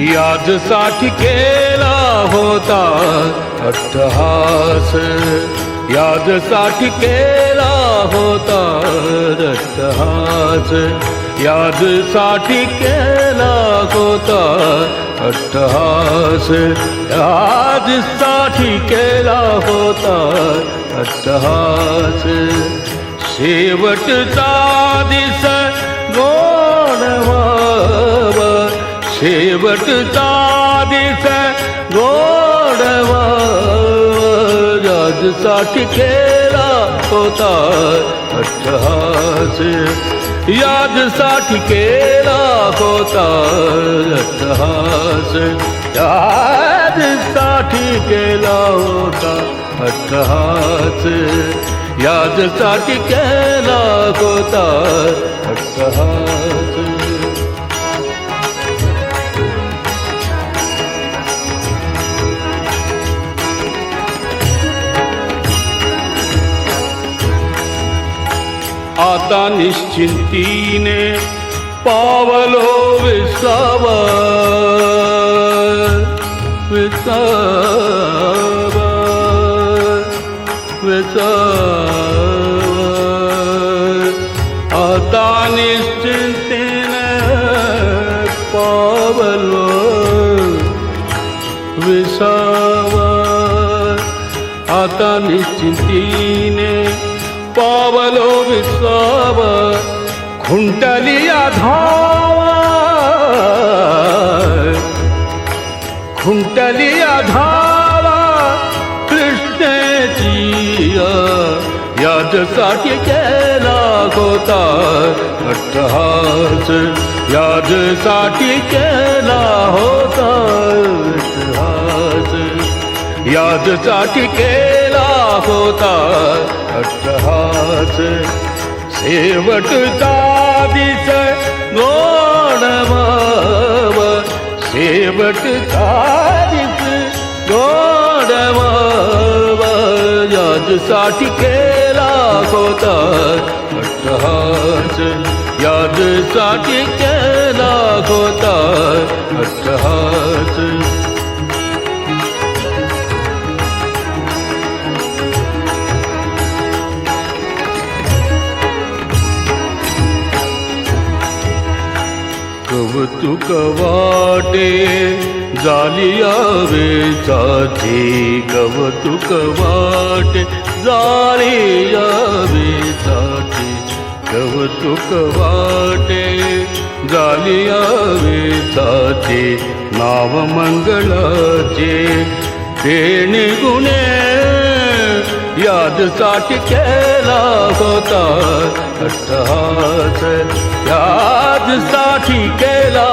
यादसाठी केला होता अट्टहास, यादसाठी केला होता अट्टहास, यादसाठी केला होता अट्टहास, यादसाठी केला होता अट्टहास. शेवटचा दिस गोड व्हावा, शेवटचा दिस गोड व्हावा, यादसाठी केला होता अट्टहास, यादसाठी केला होता अट्टहास, यादसाठी केला होता अट्टहास, यादसाठी केला होता अट्टहास. आता निश्चिंतीने पावलो विसावा, विसावा, विसावा. आता निश्चिंतीने पावलो विसावा, आता निश्चिंतीने पावलो विसावा. खुंटलिया धावा, खुंटलिया धावा कृष्णेची, यादसाठी केला होता अट्टहास, यादसाठी केला होता अट्टहास, यादसाठी केला होता अट्टहास. शेवटचा दिस गोड व्हावा, शेवटचा दिस गोड व्हावा, यादसाठी केला होता अट्टहास, यादसाठी केला होता अट्टहास. कौतुक वाटे जालिया वेचाची, कौतुक वाटे जालिया वेचाची, कौतुक वाटे जालिया वेचाची. नाव मंगळाचे देणे गुणे यादसाठी केला होता अट्टहास, यादसाठी केला